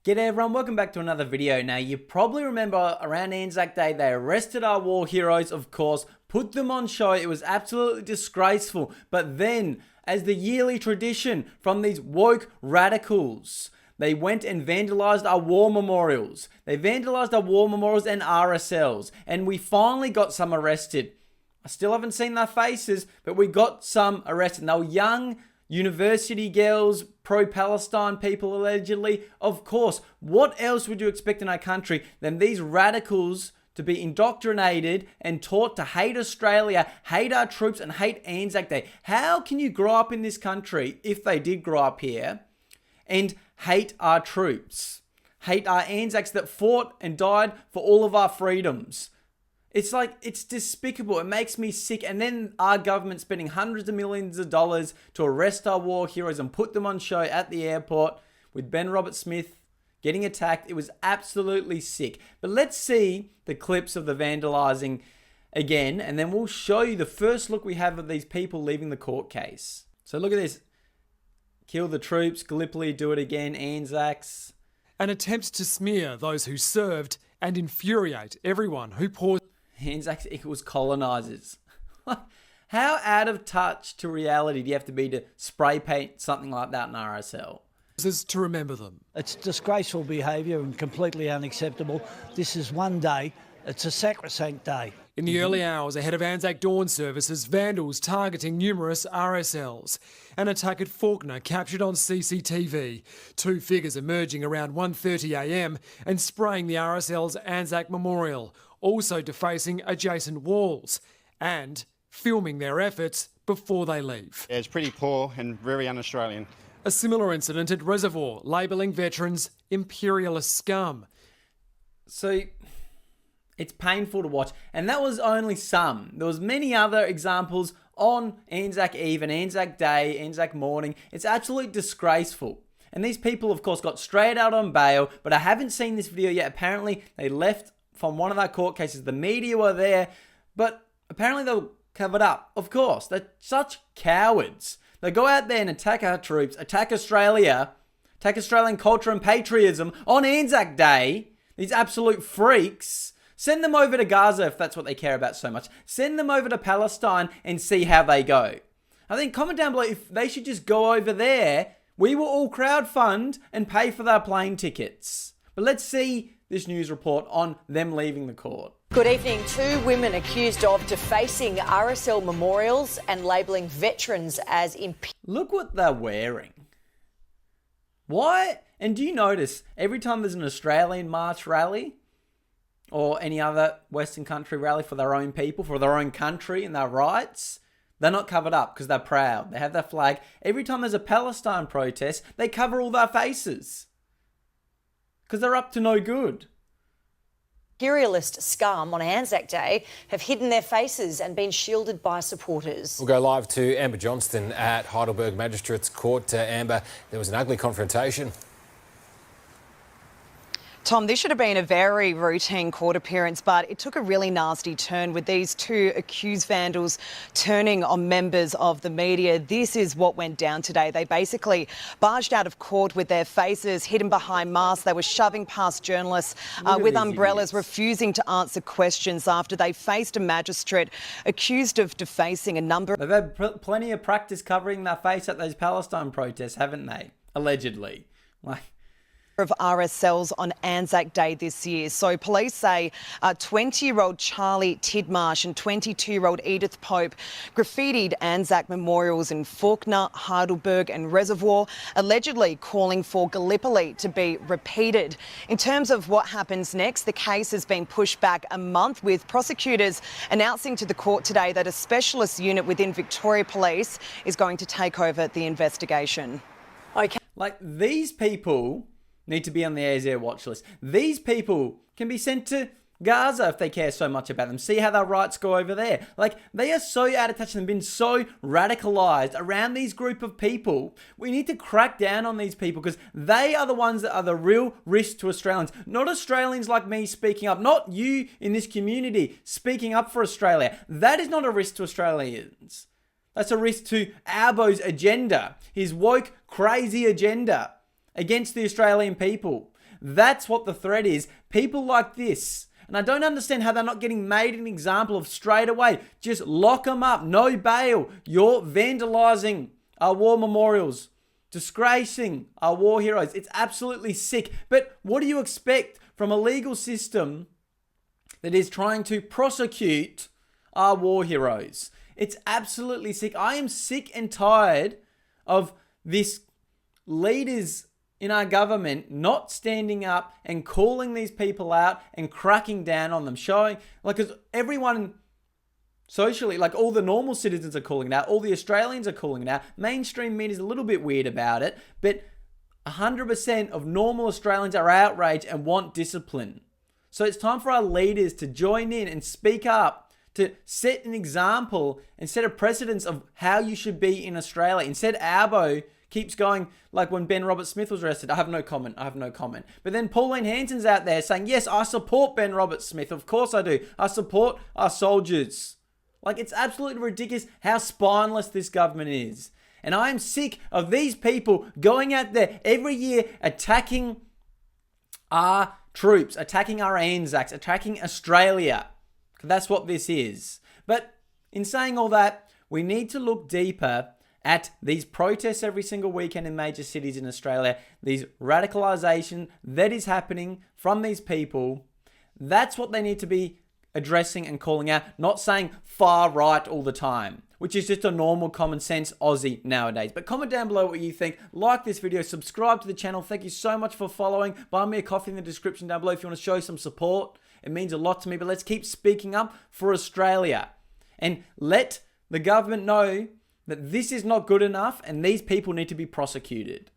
G'day everyone, welcome back to another video. Now you probably remember around Anzac Day they arrested our war heroes, of course, put them on show. It was absolutely disgraceful. But then, as the yearly tradition from these woke radicals, they went and vandalized our war memorials. They vandalized our war memorials and RSLs, and we finally got some arrested. I still haven't seen their faces, but we got some arrested. And they were young university girls, pro-Palestine people allegedly. Of course, what else would you expect in our country than these radicals to be indoctrinated and taught to hate Australia, hate our troops, and hate Anzac Day? How can you grow up in this country, if they did grow up here, and hate our troops, hate our Anzacs that fought and died for all of our freedoms? It's despicable. It makes me sick. And then our government spending hundreds of millions of dollars to arrest our war heroes and put them on show at the airport with Ben Roberts-Smith getting attacked. It was absolutely sick. But let's see the clips of the vandalizing again, and then we'll show you the first look we have of these people leaving the court case. So look at this. Kill the troops, Gallipoli, do it again, Anzacs. An attempt to smear those who served and infuriate everyone who paused. Anzacs equals colonisers. How out of touch to reality do you have to be to spray paint something like that in RSL? To remember them. It's disgraceful behaviour and completely unacceptable. This is one day. It's a sacrosanct day. In the early hours ahead of Anzac dawn services, vandals targeting numerous RSLs. An attack at Faulkner captured on CCTV. Two figures emerging around 1:30 a.m. and spraying the RSL's Anzac memorial, also defacing adjacent walls and filming their efforts before they leave. Yeah, it's pretty poor and very un-Australian. A similar incident at Reservoir, labelling veterans imperialist scum. So it's painful to watch. And that was only some. There was many other examples on Anzac Eve and Anzac Day, Anzac morning. It's absolutely disgraceful. And these people, of course, got straight out on bail, but I haven't seen this video yet. Apparently, they left from one of our court cases. The media were there, but apparently they were covered up. Of course, they're such cowards. They go out there and attack our troops, attack Australia, attack Australian culture and patriotism on Anzac Day. These absolute freaks. Send them over to Gaza if that's what they care about so much. Send them over to Palestine and see how they go. I think comment down below if they should just go over there. We will all crowdfund and pay for their plane tickets. But let's see this news report on them leaving the court. Good evening. Two women accused of defacing RSL memorials and labelling veterans as Look what they're wearing. Why? And do you notice every time there's an Australian march rally or any other Western country rally for their own people, for their own country and their rights, they're not covered up because they're proud. They have their flag. Every time there's a Palestine protest, they cover all their faces because they're up to no good. imperialist scum on Anzac Day have hidden their faces and been shielded by supporters. We'll go live to Amber Johnston at Heidelberg Magistrates Court. Amber, there was an ugly confrontation. Tom, this should have been a very routine court appearance, but it took a really nasty turn with these two accused vandals turning on members of the media. This is what went down today. They basically barged out of court with their faces hidden behind masks. They were shoving past journalists with umbrellas, refusing to answer questions after they faced a magistrate accused of defacing a number. They've had plenty of practice covering their face at those Palestine protests, haven't they? Allegedly. Of RSLs on Anzac Day this year. So police say 20-year-old Charlie Tidmarsh and 22-year-old Edith Pope graffitied Anzac memorials in Faulkner, Heidelberg and Reservoir, allegedly calling for Gallipoli to be repeated. In terms of what happens next, the case has been pushed back a month, with prosecutors announcing to the court today that a specialist unit within Victoria Police is going to take over the investigation. Okay. These people need to be on the ASAIR watch list. These people can be sent to Gaza if they care so much about them. See how their rights go over there. They are so out of touch and been so radicalized around these group of people. We need to crack down on these people because they are the ones that are the real risk to Australians. Not Australians like me speaking up. Not you in this community speaking up for Australia. That is not a risk to Australians. That's a risk to Albo's agenda. His woke, crazy agenda against the Australian people. That's what the threat is. People like this. And I don't understand how they're not getting made an example of straight away. Just lock them up. No bail. You're vandalising our war memorials. Disgracing our war heroes. It's absolutely sick. But what do you expect from a legal system that is trying to prosecute our war heroes? It's absolutely sick. I am sick and tired of this leaders in our government not standing up and calling these people out and cracking down on them, showing, like, because everyone socially, like all the normal citizens are calling it out, all the Australians are calling it out, mainstream media is a little bit weird about it, but 100% of normal Australians are outraged and want discipline. So it's time for our leaders to join in and speak up, to set an example and set a precedence of how you should be in Australia. Instead, Albo keeps going, like when Ben Robert-Smith was arrested, I have no comment. But then Pauline Hanson's out there saying, yes, I support Ben Robert-Smith. Of course I do. I support our soldiers. Like, it's absolutely ridiculous how spineless this government is. And I am sick of these people going out there every year attacking our troops, attacking our Anzacs, attacking Australia. That's what this is. But in saying all that, we need to look deeper at these protests every single weekend in major cities in Australia, these radicalisation that is happening from these people. That's what they need to be addressing and calling out, not saying far right all the time, which is just a normal common sense Aussie nowadays. But comment down below what you think. Like this video, subscribe to the channel. Thank you so much for following. Buy me a coffee in the description down below if you want to show some support. It means a lot to me, but let's keep speaking up for Australia and let the government know that this is not good enough and these people need to be prosecuted.